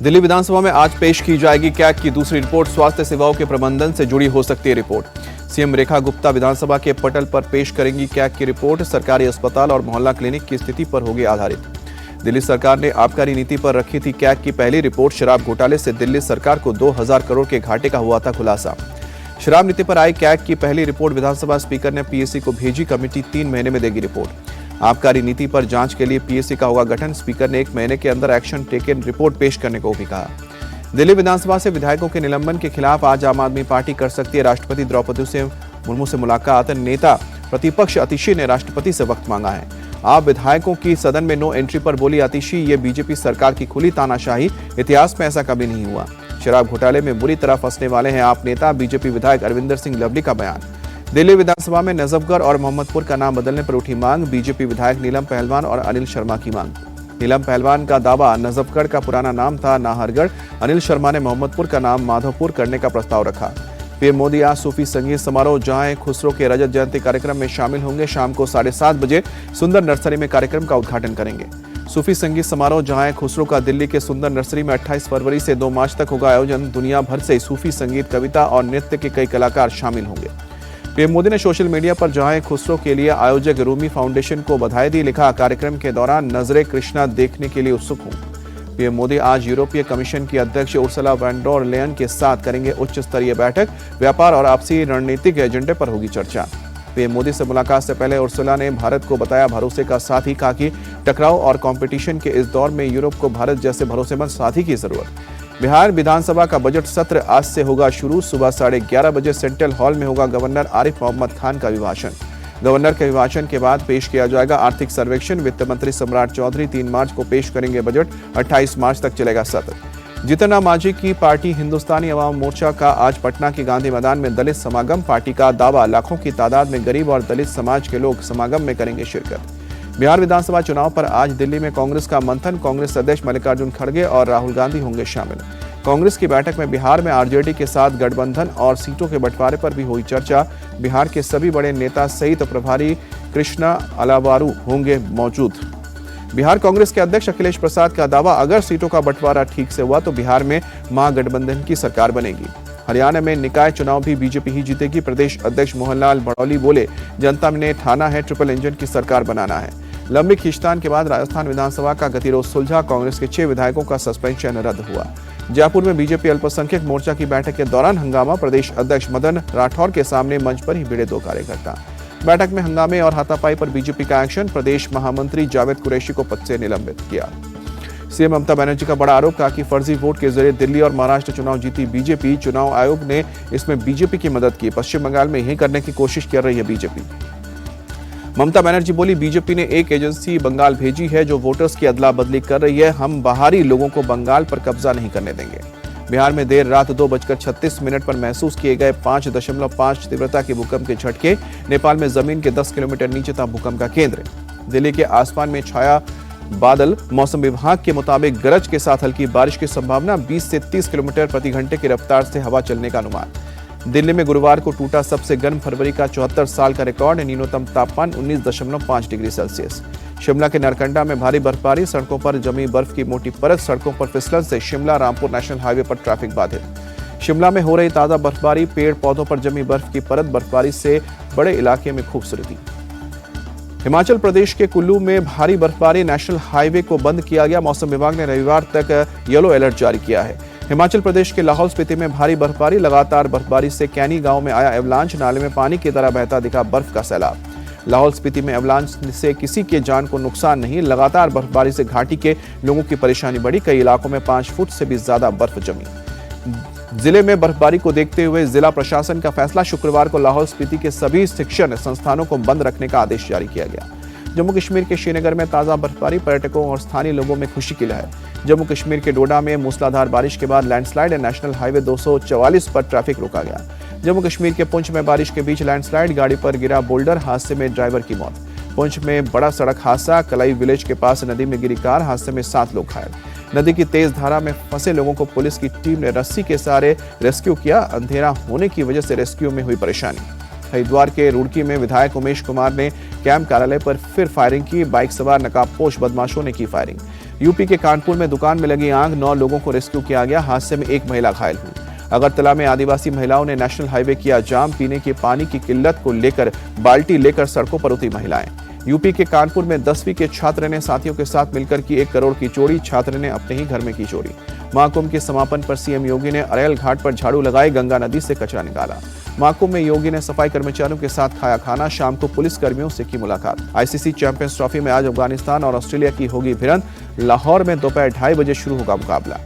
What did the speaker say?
दिल्ली विधानसभा में आज पेश की जाएगी कैग की दूसरी रिपोर्ट। स्वास्थ्य सेवाओं के प्रबंधन से जुड़ी हो सकती है रिपोर्ट। सीएम रेखा गुप्ता विधानसभा के पटल पर पेश करेंगी कैग की रिपोर्ट। सरकारी अस्पताल और मोहल्ला क्लिनिक की स्थिति पर होगी आधारित। दिल्ली सरकार ने आबकारी नीति पर रखी थी कैग की पहली रिपोर्ट। शराब घोटाले से दिल्ली सरकार को 2000 करोड़ के घाटे का हुआ था खुलासा। शराब नीति पर आई कैग की पहली रिपोर्ट विधानसभा स्पीकर ने पीएससी को भेजी। कमेटी 3 महीने में देगी रिपोर्ट। आबकारी नीति पर जांच के लिए पीएससी का होगा गठन। स्पीकर ने 1 महीने के अंदर एक्शन टेकन रिपोर्ट पेश करने को भी कहा। दिल्ली विधानसभा से विधायकों के निलंबन के खिलाफ आज आम आदमी पार्टी कर सकती है राष्ट्रपति द्रौपदी मुर्मू से मुलाकात। नेता प्रतिपक्ष अतिशी ने राष्ट्रपति से वक्त मांगा है। आप विधायकों की सदन में नो एंट्री पर बोली अतिशी, ये बीजेपी सरकार की खुली तानाशाही, इतिहास में ऐसा कभी नहीं हुआ। शराब घोटाले में बुरी तरह फंसने वाले हैं आप नेता। बीजेपी विधायक अरविंदर सिंह लवली का बयान। दिल्ली विधानसभा में नजफगढ़ और मोहम्मदपुर का नाम बदलने पर उठी मांग। बीजेपी विधायक नीलम पहलवान और अनिल शर्मा की मांग। नीलम पहलवान का दावा नजफगढ़ का पुराना नाम था नाहरगढ़। अनिल शर्मा ने मोहम्मदपुर का नाम माधोपुर करने का प्रस्ताव रखा। पीएम मोदी आज सूफी संगीत समारोह जहां खुसरो के रजत जयंती कार्यक्रम में शामिल होंगे। शाम को 7:30 बजे सुंदर नर्सरी में कार्यक्रम का उद्घाटन करेंगे। सूफी संगीत समारोह जहां खुसरो का दिल्ली के सुंदर नर्सरी में 28 फरवरी से 2 मार्च तक होगा आयोजन। दुनिया भर से सूफी संगीत, कविता और नृत्य के कई कलाकार शामिल होंगे। पीएम मोदी ने सोशल मीडिया पर जहां खुसरो के लिए आयोजक रूमी फाउंडेशन को बधाई दी। लिखा, कार्यक्रम के दौरान नजरे कृष्णा देखने के लिए उत्सुक हूं। पीएम मोदी आज यूरोपीय कमीशन की अध्यक्ष उर्सुला वॉन डर लेयन के साथ करेंगे उच्च स्तरीय बैठक। व्यापार और आपसी रणनीतिक एजेंडे पर होगी चर्चा। पीएम मोदी से मुलाकात से पहले उर्सुला ने भारत को बताया भरोसे का साथी। कहा कि टकराव और कंपटीशन के इस दौर में यूरोप को भारत जैसे भरोसेमंद साथी की जरूरत। बिहार विधानसभा का बजट सत्र आज से होगा शुरू। सुबह 11:30 बजे सेंट्रल हॉल में होगा गवर्नर आरिफ मोहम्मद खान का अभिभाषण। गवर्नर के अभिभाषण के बाद पेश किया जाएगा आर्थिक सर्वेक्षण। वित्त मंत्री सम्राट चौधरी 3 मार्च को पेश करेंगे बजट। 28 मार्च तक चलेगा सत्र। जीतन राम मांझी की पार्टी हिंदुस्तानी अवाम मोर्चा का आज पटना के गांधी मैदान में दलित समागम। पार्टी का दावा, लाखों की तादाद में गरीब और दलित समाज के लोग समागम में करेंगे शिरकत। बिहार विधानसभा चुनाव पर आज दिल्ली में कांग्रेस का मंथन। कांग्रेस अध्यक्ष मल्लिकार्जुन खड़गे और राहुल गांधी होंगे शामिल। कांग्रेस की बैठक में बिहार में आरजेडी के साथ गठबंधन और सीटों के बंटवारे पर भी हुई चर्चा। बिहार के सभी बड़े नेता सहित प्रभारी कृष्णा अलावारू होंगे मौजूद। बिहार कांग्रेस के अध्यक्ष अखिलेश प्रसाद का दावा, अगर सीटों का बंटवारा ठीक से हुआ तो बिहार में महागठबंधन की सरकार बनेगी। हरियाणा में निकाय चुनाव भी बीजेपी ही जीतेगी। प्रदेश अध्यक्ष मोहनलाल भड़ौली बोले, जनता ने ठाना है ट्रिपल इंजन की सरकार बनाना है। लंबी खींचतान के बाद राजस्थान विधानसभा का गतिरोध सुलझा। कांग्रेस के 6 विधायकों का सस्पेंशन रद्द हुआ। जयपुर में बीजेपी अल्पसंख्यक मोर्चा की बैठक के दौरान हंगामा। प्रदेश अध्यक्ष मदन राठौर के सामने मंच पर ही भिड़े 2 कार्यकर्ता। बैठक में हंगामे और हाथापाई पर बीजेपी का एक्शन। प्रदेश महामंत्री जावेद कुरैशी को पद से निलंबित किया। सीएम ममता बनर्जी का बड़ा आरोप, कहा कि फर्जी वोट के जरिए दिल्ली और महाराष्ट्र चुनाव जीती बीजेपी। चुनाव आयोग ने इसमें बीजेपी की मदद की। पश्चिम बंगाल में यही करने की कोशिश कर रही है बीजेपी। ममता बनर्जी बोली, बीजेपी ने एक एजेंसी बंगाल भेजी है जो वोटर्स की अदला बदली कर रही है। हम बाहरी लोगों को बंगाल पर कब्जा नहीं करने देंगे। बिहार में देर रात 2:36 पर महसूस किए गए 5.5 तीव्रता के भूकंप के झटके। नेपाल में जमीन के 10 किलोमीटर नीचे था भूकंप का केंद्र। दिल्ली के आसमान में छाया बादल। मौसम विभाग के मुताबिक गरज के साथ हल्की बारिश की संभावना। 20 से 30 किलोमीटर प्रति घंटे की रफ्तार से हवा चलने का अनुमान। दिल्ली में गुरुवार को टूटा सबसे गर्म फरवरी का 74 साल का रिकॉर्ड। न्यूनतम तापमान 19.5 डिग्री सेल्सियस। शिमला के नरकंडा में भारी बर्फबारी। सड़कों पर जमी बर्फ की मोटी परत। सड़कों पर फिसलन से शिमला रामपुर नेशनल हाईवे पर ट्रैफिक बाधित। शिमला में हो रही ताजा बर्फबारी। पेड़ पौधों पर जमी बर्फ की परत। बर्फबारी से बड़े इलाके में खूबसूरती। हिमाचल प्रदेश के कुल्लू में भारी बर्फबारी। नेशनल हाईवे को बंद किया गया। मौसम विभाग ने रविवार तक येलो अलर्ट जारी किया है। हिमाचल प्रदेश के लाहौल स्पीति में भारी बर्फबारी। लगातार बर्फबारी से कैनी गांव में आया एवलांच। नाले में पानी की तरह बहता दिखा बर्फ का सैलाब। लाहौल स्पीति में एवलांच से किसी के जान को नुकसान नहीं। लगातार बर्फबारी से घाटी के लोगों की परेशानी बढ़ी। कई इलाकों में 5 फुट से भी ज्यादा बर्फ जमी। जिले में बर्फबारी को देखते हुए जिला प्रशासन का फैसला। शुक्रवार को लाहौल स्पीति के सभी शिक्षण संस्थानों को बंद रखने का आदेश जारी किया गया। जम्मू कश्मीर के श्रीनगर में ताजा बर्फबारी। पर्यटकों और स्थानीय लोगों में खुशी की लहर। जम्मू कश्मीर के डोडा में मूसलाधार बारिश के बाद लैंडस्लाइड। नेशनल हाईवे 244 पर ट्रैफिक रोका गया। जम्मू कश्मीर के पुंछ में बारिश के बीच लैंडस्लाइड। गाड़ी पर गिरा बोल्डर। हादसे में ड्राइवर की मौत। पुंछ में बड़ा सड़क हादसा। कलाई विलेज के पास नदी में गिरी कार। हादसे में 7 लोग घायल। नदी की तेज धारा में फंसे लोगों को पुलिस की टीम ने रस्सी के सहारे रेस्क्यू किया। अंधेरा होने की वजह से रेस्क्यू में हुई परेशानी। हरिद्वार के रुड़की में विधायक उमेश कुमार ने कैंप कार्यालय पर फिर फायरिंग की। बाइक सवार नकाबपोश बदमाशों ने की फायरिंग। यूपी के कानपुर में दुकान में लगी आग, 9 लोगों को रेस्क्यू किया गया। हादसे में एक महिला घायल हुई। अगरतला में आदिवासी महिलाओं ने नेशनल हाईवे किया जाम। पीने के पानी की किल्लत को लेकर बाल्टी लेकर सड़कों पर उतरी महिलाएं। यूपी के कानपुर में 10वीं के छात्र ने साथियों के साथ मिलकर की 1 करोड़ की चोरी। छात्र ने अपने ही घर में की चोरी। महाकुंभ के समापन पर सीएम योगी ने अरेल घाट पर झाड़ू लगाई, गंगा नदी से कचरा निकाला। महाकुंभ में योगी ने सफाई कर्मचारियों के साथ खाया खाना। शाम को पुलिस कर्मियों से की मुलाकात। आईसीसी चैंपियंस ट्रॉफी में आज अफगानिस्तान और ऑस्ट्रेलिया की होगी भिड़ंत। लाहौर में दोपहर 2:30 बजे शुरू होगा मुकाबला।